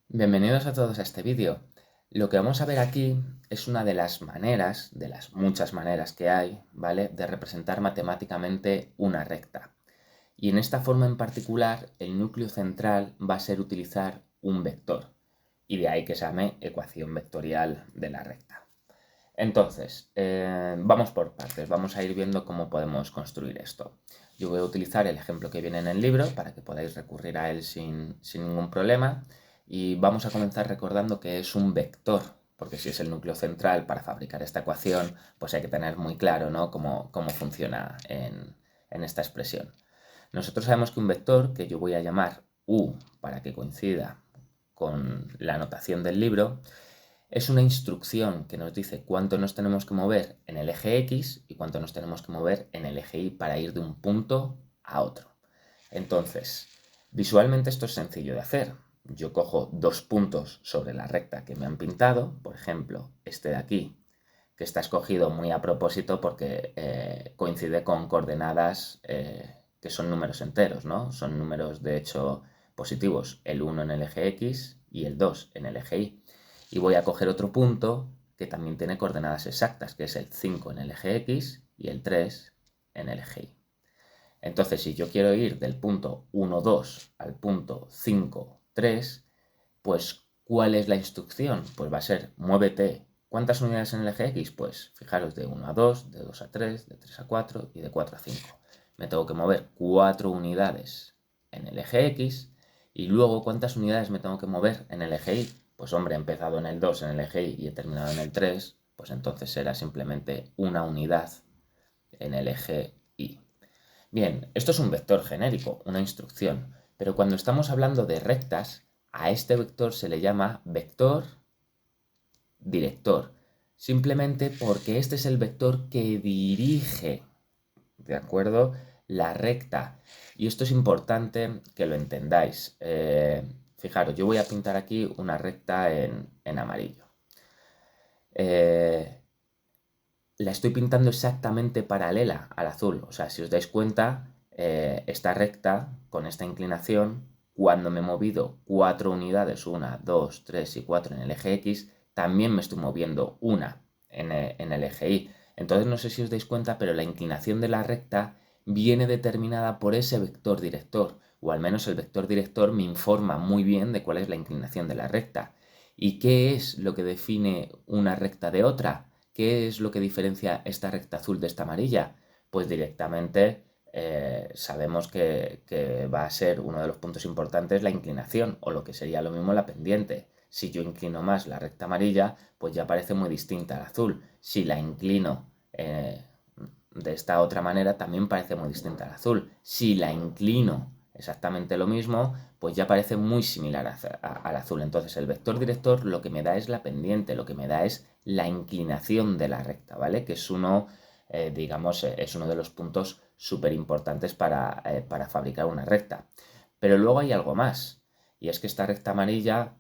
Bienvenidos a todos a este vídeo. Lo que vamos a ver aquí es una de las maneras, de las muchas maneras que hay, ¿vale?, de representar matemáticamente una recta. Y en esta forma en particular, el núcleo central va a ser utilizar un vector. Y de ahí que se llame ecuación vectorial de la recta. Entonces, vamos por partes, vamos a ir viendo cómo podemos construir esto. Yo voy a utilizar el ejemplo que viene en el libro para que podáis recurrir a él sin ningún problema. Y vamos a comenzar recordando que es un vector, porque si es el núcleo central para fabricar esta ecuación, pues hay que tener muy claro, ¿no?, cómo funciona en esta expresión. Nosotros sabemos que un vector, que yo voy a llamar U para que coincida con la notación del libro, es una instrucción que nos dice cuánto nos tenemos que mover en el eje X y cuánto nos tenemos que mover en el eje Y para ir de un punto a otro. Entonces, visualmente esto es sencillo de hacer. Yo cojo dos puntos sobre la recta que me han pintado, por ejemplo, este de aquí, que está escogido muy a propósito porque coincide con coordenadas que son números enteros, ¿no? Son números, de hecho, positivos, el 1 en el eje X y el 2 en el eje Y. Y voy a coger otro punto que también tiene coordenadas exactas, que es el 5 en el eje X y el 3 en el eje Y. Entonces, si yo quiero ir del punto 1, 2 al punto 5, 3, pues, ¿cuál es la instrucción? Pues va a ser, muévete. ¿Cuántas unidades en el eje X? Pues, fijaros, de 1 a 2, de 2 a 3, de 3 a 4 y de 4 a 5. Me tengo que mover 4 unidades en el eje X y luego, ¿cuántas unidades me tengo que mover en el eje Y? Pues, hombre, he empezado en el 2 en el eje Y y he terminado en el 3, pues entonces será simplemente una unidad en el eje Y. Bien, esto es un vector genérico, una instrucción, pero cuando estamos hablando de rectas, a este vector se le llama vector director, simplemente porque este es el vector que dirige, ¿de acuerdo?, la recta. Y esto es importante que lo entendáis. Fijaros, yo voy a pintar aquí una recta en amarillo. La estoy pintando exactamente paralela al azul. O sea, si os dais cuenta, esta recta, con esta inclinación, cuando me he movido 4 unidades, 1, 2, 3 y 4 en el eje X, también me estoy moviendo una en el eje Y. Entonces no sé si os dais cuenta, pero la inclinación de la recta viene determinada por ese vector director, o al menos el vector director me informa muy bien de cuál es la inclinación de la recta. ¿Y qué es lo que define una recta de otra? ¿Qué es lo que diferencia esta recta azul de esta amarilla? Pues directamente sabemos que va a ser uno de los puntos importantes la inclinación, o lo que sería lo mismo la pendiente. Si yo inclino más la recta amarilla, pues ya parece muy distinta al azul. Si la inclino de esta otra manera, también parece muy distinta al azul. Si la inclino exactamente lo mismo, pues ya parece muy similar al azul. Entonces el vector director lo que me da es la pendiente, lo que me da es la inclinación de la recta, ¿vale? Que es uno, digamos, es uno de los puntos súper importantes para fabricar una recta. Pero luego hay algo más, y es que esta recta amarilla,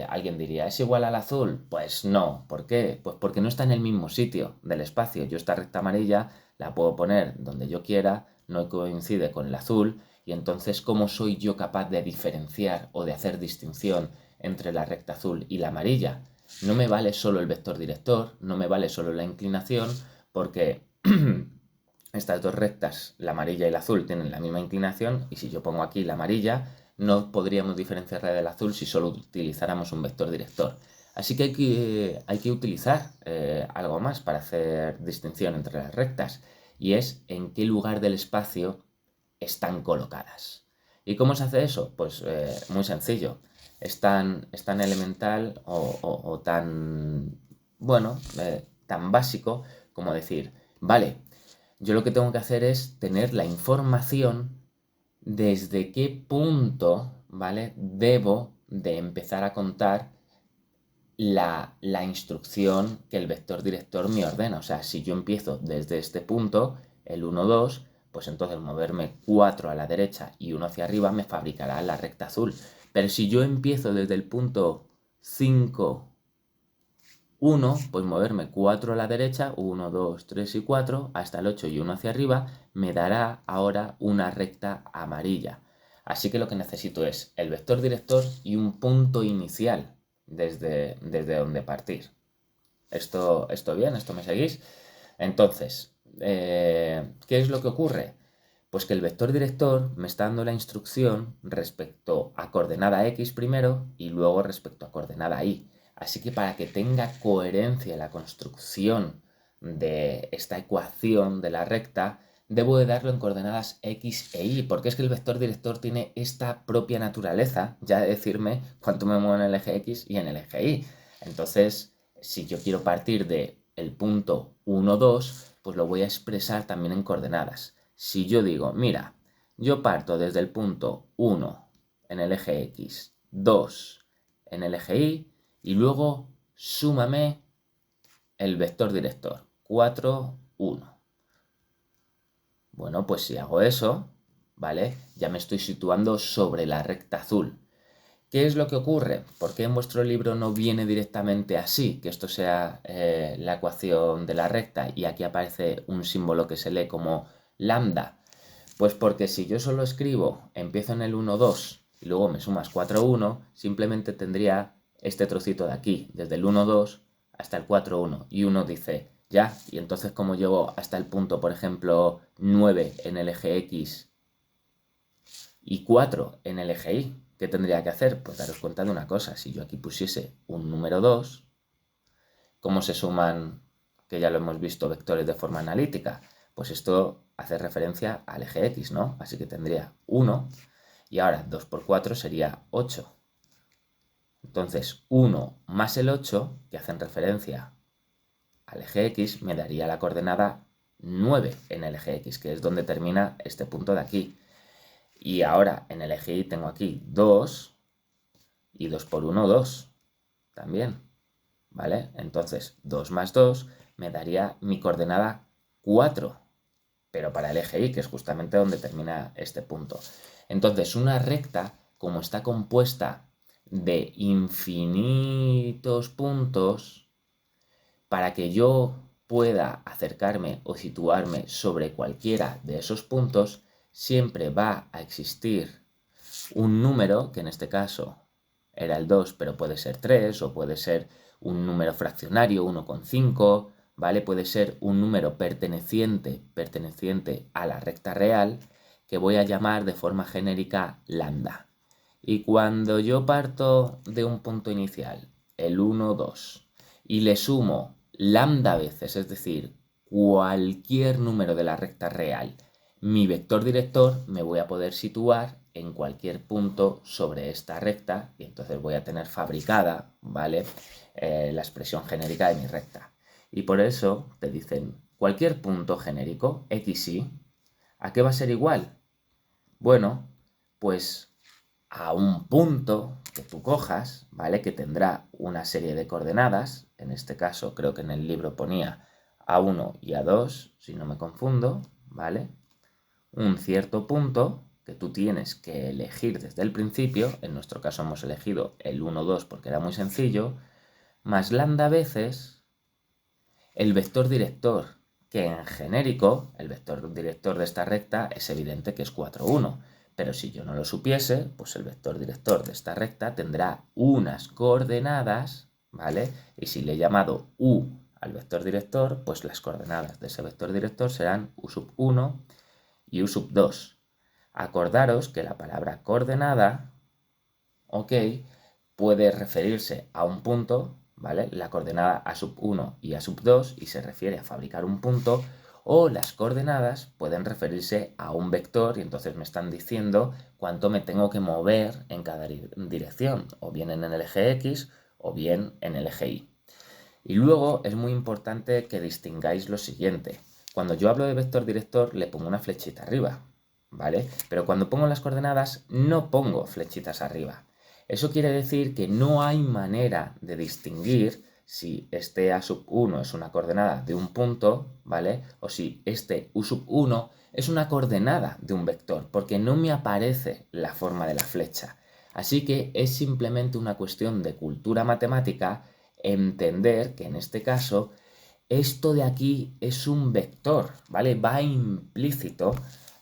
alguien diría, ¿es igual al azul? Pues no. ¿Por qué? Pues porque no está en el mismo sitio del espacio. Yo esta recta amarilla la puedo poner donde yo quiera, no coincide con el azul, y entonces, ¿cómo soy yo capaz de diferenciar o de hacer distinción entre la recta azul y la amarilla? No me vale solo el vector director, no me vale solo la inclinación, porque estas dos rectas, la amarilla y la azul, tienen la misma inclinación, y si yo pongo aquí la amarilla, no podríamos diferenciarla del azul si solo utilizáramos un vector director. Así que hay que utilizar algo más para hacer distinción entre las rectas, y es en qué lugar del espacio están colocadas. ¿Y cómo se hace eso? Pues muy sencillo. Es tan elemental o tan, bueno, tan básico como decir, vale, yo lo que tengo que hacer es tener la información desde qué punto, ¿vale?, debo de empezar a contar la instrucción que el vector director me ordena. O sea, si yo empiezo desde este punto, el 1, 2, pues entonces moverme 4 a la derecha y 1 hacia arriba me fabricará la recta azul. Pero si yo empiezo desde el punto 5, 1, pues moverme 4 a la derecha, 1, 2, 3 y 4, hasta el 8 y 1 hacia arriba, me dará ahora una recta amarilla. Así que lo que necesito es el vector director y un punto inicial desde donde partir. ¿Esto bien? ¿Esto me seguís? Entonces, ¿qué es lo que ocurre? Pues que el vector director me está dando la instrucción respecto a coordenada x primero y luego respecto a coordenada y. Así que para que tenga coherencia la construcción de esta ecuación de la recta, debo de darlo en coordenadas x e y, porque es que el vector director tiene esta propia naturaleza, ya de decirme cuánto me muevo en el eje x y en el eje y. Entonces, si yo quiero partir de el punto 1, 2, pues lo voy a expresar también en coordenadas. Si yo digo, mira, yo parto desde el punto 1 en el eje x, 2 en el eje y luego súmame el vector director, 4, 1. Bueno, pues si hago eso, ¿vale? Ya me estoy situando sobre la recta azul. ¿Qué es lo que ocurre? ¿Por qué en vuestro libro no viene directamente así, que esto sea la ecuación de la recta y aquí aparece un símbolo que se lee como lambda? Pues porque si yo solo escribo, empiezo en el 1, 2 y luego me sumas 4, 1, simplemente tendría este trocito de aquí, desde el 1, 2 hasta el 4, 1. Y uno dice, ya, y entonces ¿cómo llego hasta el punto, por ejemplo, 9 en el eje X y 4 en el eje Y? ¿Qué tendría que hacer? Pues daros cuenta de una cosa, si yo aquí pusiese un número 2, ¿cómo se suman, que ya lo hemos visto, vectores de forma analítica? Pues esto hace referencia al eje X, ¿no? Así que tendría 1 y ahora 2 por 4 sería 8. Entonces 1 más el 8, que hacen referencia al eje X, me daría la coordenada 9 en el eje X, que es donde termina este punto de aquí. Y ahora en el eje Y tengo aquí 2 y 2 por 1, 2 también, ¿vale? Entonces 2 más 2 me daría mi coordenada 4, pero para el eje Y, que es justamente donde termina este punto. Entonces una recta, como está compuesta de infinitos puntos, para que yo pueda acercarme o situarme sobre cualquiera de esos puntos, siempre va a existir un número, que en este caso era el 2, pero puede ser 3, o puede ser un número fraccionario, 1,5, ¿vale? Puede ser un número perteneciente a la recta real, que voy a llamar de forma genérica lambda. Y cuando yo parto de un punto inicial, el 1, 2, y le sumo lambda veces, es decir, cualquier número de la recta real, mi vector director, me voy a poder situar en cualquier punto sobre esta recta y entonces voy a tener fabricada, ¿vale? La expresión genérica de mi recta. Y por eso te dicen, cualquier punto genérico, x, y, ¿a qué va a ser igual? Bueno, pues a un punto que tú cojas, ¿vale? Que tendrá una serie de coordenadas, en este caso creo que en el libro ponía A1 y A2, si no me confundo, ¿vale? Un cierto punto que tú tienes que elegir desde el principio, en nuestro caso hemos elegido el 1, 2 porque era muy sencillo, más lambda veces el vector director, que en genérico, el vector director de esta recta es evidente que es 4, 1. Pero si yo no lo supiese, pues el vector director de esta recta tendrá unas coordenadas, ¿vale? Y si le he llamado u al vector director, pues las coordenadas de ese vector director serán u sub 1 y u sub 2. Acordaros que la palabra coordenada, ok, puede referirse a un punto, ¿vale? La coordenada a sub 1 y a sub 2 y se refiere a fabricar un punto, o las coordenadas pueden referirse a un vector y entonces me están diciendo cuánto me tengo que mover en cada dirección, o bien en el eje X o bien en el eje Y. Y luego es muy importante que distingáis lo siguiente. Cuando yo hablo de vector director le pongo una flechita arriba, ¿vale? Pero cuando pongo las coordenadas no pongo flechitas arriba. Eso quiere decir que no hay manera de distinguir si este A sub 1 es una coordenada de un punto, ¿vale? O si este U sub 1 es una coordenada de un vector, porque no me aparece la forma de la flecha. Así que es simplemente una cuestión de cultura matemática entender que en este caso esto de aquí es un vector, ¿vale? Va implícito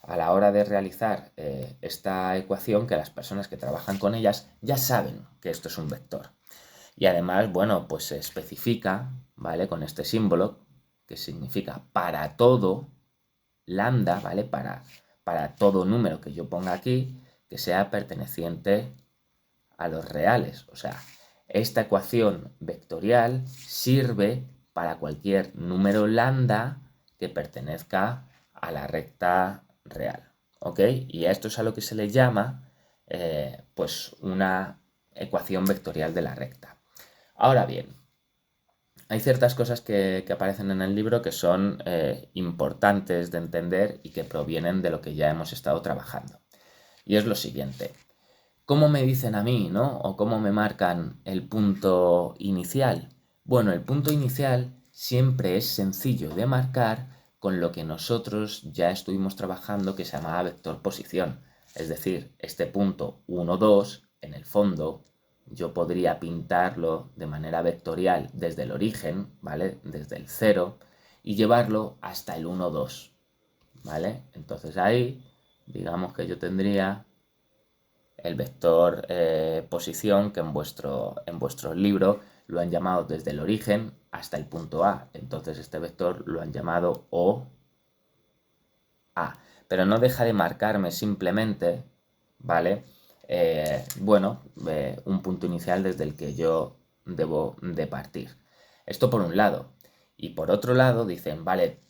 a la hora de realizar esta ecuación, que las personas que trabajan con ellas ya saben que esto es un vector. Y además, bueno, pues se especifica, ¿vale? Con este símbolo, que significa para todo lambda, ¿vale? Para todo número que yo ponga aquí, que sea perteneciente a los reales. O sea, esta ecuación vectorial sirve para cualquier número lambda que pertenezca a la recta real. ¿Ok? Y a esto es a lo que se le llama pues una ecuación vectorial de la recta. Ahora bien, hay ciertas cosas que aparecen en el libro que son importantes de entender y que provienen de lo que ya hemos estado trabajando. Y es lo siguiente. ¿Cómo me dicen a mí, no? ¿O cómo me marcan el punto inicial? Bueno, el punto inicial siempre es sencillo de marcar con lo que nosotros ya estuvimos trabajando que se llamaba vector posición. Es decir, este punto 1, 2, en el fondo, yo podría pintarlo de manera vectorial desde el origen, ¿vale? Desde el 0, y llevarlo hasta el 1, 2, ¿vale? Entonces ahí, digamos que yo tendría el vector posición, que en vuestro libro lo han llamado desde el origen hasta el punto A. Entonces este vector lo han llamado OA. Pero no deja de marcarme simplemente, ¿vale? Un punto inicial desde el que yo debo de partir. Esto por un lado. Y por otro lado dicen, vale,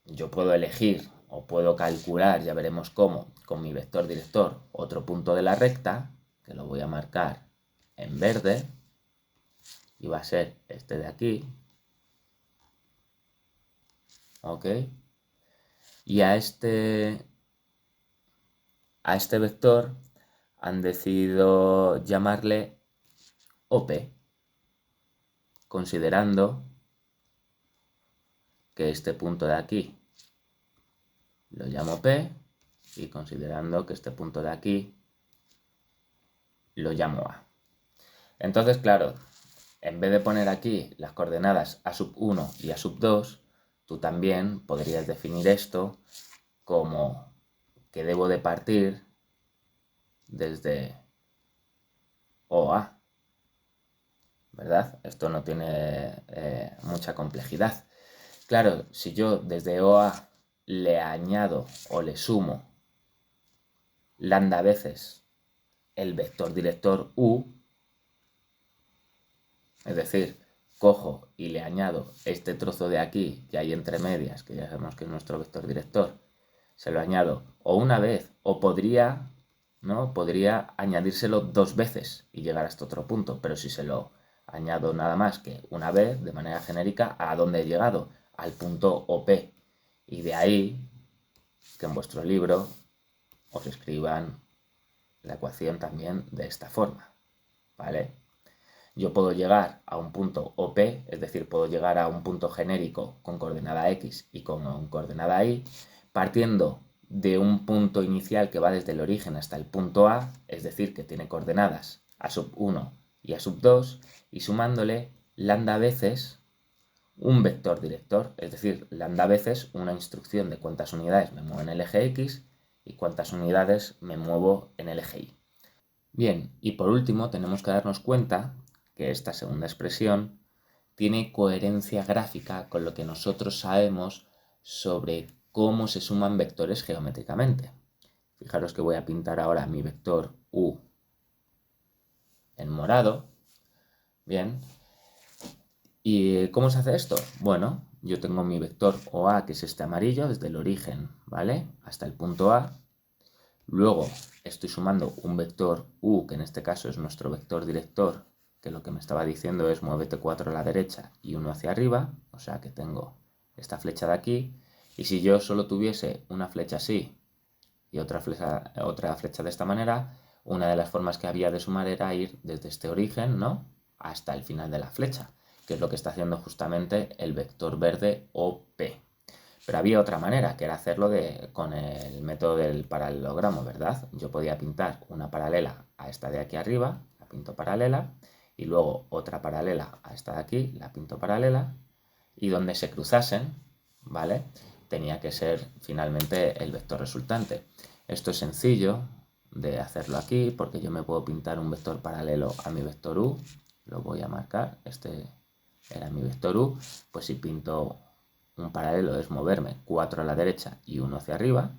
yo puedo elegir o puedo calcular, ya veremos cómo, con mi vector director, otro punto de la recta, que lo voy a marcar en verde, y va a ser este de aquí, ¿ok? Y a este vector han decidido llamarle OP, considerando que este punto de aquí lo llamo P y considerando que este punto de aquí lo llamo A. Entonces, claro, en vez de poner aquí las coordenadas a sub 1 y a sub 2, tú también podrías definir esto como que debo de partir desde OA, ¿verdad? Esto no tiene mucha complejidad. Claro, si yo desde OA le añado o le sumo lambda veces el vector director U, es decir, cojo y le añado este trozo de aquí que hay entre medias, que ya sabemos que es nuestro vector director, se lo añado o una vez, o podría añadírselo dos veces y llegar hasta otro punto, pero si se lo añado nada más que una vez, de manera genérica, ¿a dónde he llegado? Al punto OP. Y de ahí que en vuestro libro os escriban la ecuación también de esta forma, ¿vale? Yo puedo llegar a un punto OP, es decir, puedo llegar a un punto genérico con coordenada X y con coordenada Y, partiendo de un punto inicial que va desde el origen hasta el punto A, es decir, que tiene coordenadas a sub 1 y a sub 2, y sumándole lambda veces un vector director, es decir, lambda veces una instrucción de cuántas unidades me muevo en el eje X y cuántas unidades me muevo en el eje Y. Bien, y por último tenemos que darnos cuenta que esta segunda expresión tiene coherencia gráfica con lo que nosotros sabemos sobre cómo se suman vectores geométricamente. Fijaros que voy a pintar ahora mi vector U en morado. Bien. ¿Y cómo se hace esto? Bueno, yo tengo mi vector OA, que es este amarillo, desde el origen, ¿vale? Hasta el punto A. Luego estoy sumando un vector U, que en este caso es nuestro vector director, que lo que me estaba diciendo es muévete 4 a la derecha y 1 hacia arriba, o sea que tengo esta flecha de aquí. Y si yo solo tuviese una flecha así y otra flecha de esta manera, una de las formas que había de sumar era ir desde este origen, ¿no?, hasta el final de la flecha, que es lo que está haciendo justamente el vector verde OP. Pero había otra manera, que era hacerlo con el método del paralelogramo, ¿verdad? Yo podía pintar una paralela a esta de aquí arriba, la pinto paralela, y luego otra paralela a esta de aquí, la pinto paralela, y donde se cruzasen, ¿vale? tenía que ser finalmente el vector resultante. Esto es sencillo de hacerlo aquí porque yo me puedo pintar un vector paralelo a mi vector u, lo voy a marcar, este era mi vector u, pues si pinto un paralelo es moverme 4 a la derecha y 1 hacia arriba.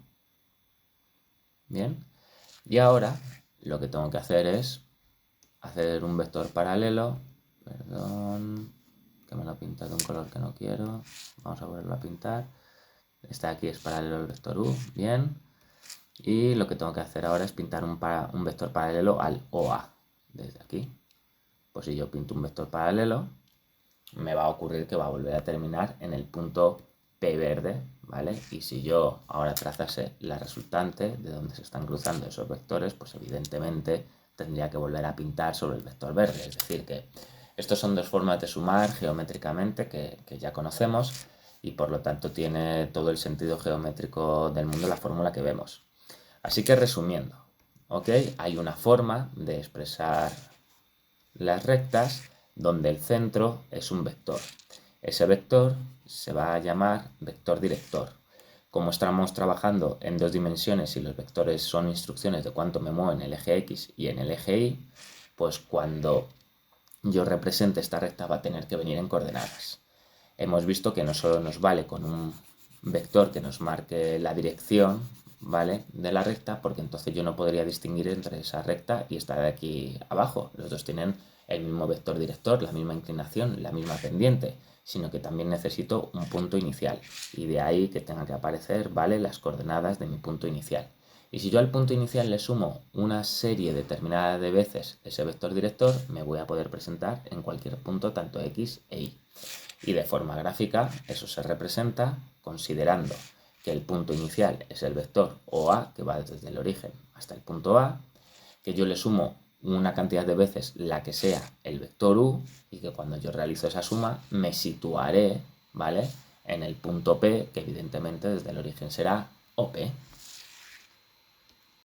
Bien, y ahora lo que tengo que hacer es hacer un vector paralelo, perdón, que me lo he pintado de un color que no quiero, vamos a volverlo a pintar, este aquí es paralelo al vector u, bien, y lo que tengo que hacer ahora es pintar un vector paralelo al OA, desde aquí. Pues si yo pinto un vector paralelo, me va a ocurrir que va a volver a terminar en el punto P verde, ¿vale? Y si yo ahora trazase la resultante de donde se están cruzando esos vectores, pues evidentemente tendría que volver a pintar sobre el vector verde. Es decir, que estos son dos formas de sumar geométricamente que ya conocemos y por lo tanto tiene todo el sentido geométrico del mundo la fórmula que vemos. Así que resumiendo, ¿ok? Hay una forma de expresar las rectas donde el centro es un vector. Ese vector se va a llamar vector director. Como estamos trabajando en dos dimensiones y los vectores son instrucciones de cuánto me muevo en el eje X y en el eje Y, pues cuando yo represente esta recta va a tener que venir en coordenadas. Hemos visto que no solo nos vale con un vector que nos marque la dirección, ¿vale?, de la recta, porque entonces yo no podría distinguir entre esa recta y esta de aquí abajo. Los dos tienen el mismo vector director, la misma inclinación, la misma pendiente, sino que también necesito un punto inicial y de ahí que tenga que aparecer, ¿vale?, las coordenadas de mi punto inicial. Y si yo al punto inicial le sumo una serie determinada de veces ese vector director, me voy a poder presentar en cualquier punto tanto X e Y. Y de forma gráfica eso se representa considerando que el punto inicial es el vector OA, que va desde el origen hasta el punto A, que yo le sumo una cantidad de veces la que sea el vector U y que cuando yo realizo esa suma me situaré, ¿vale?, en el punto P, que evidentemente desde el origen será OP.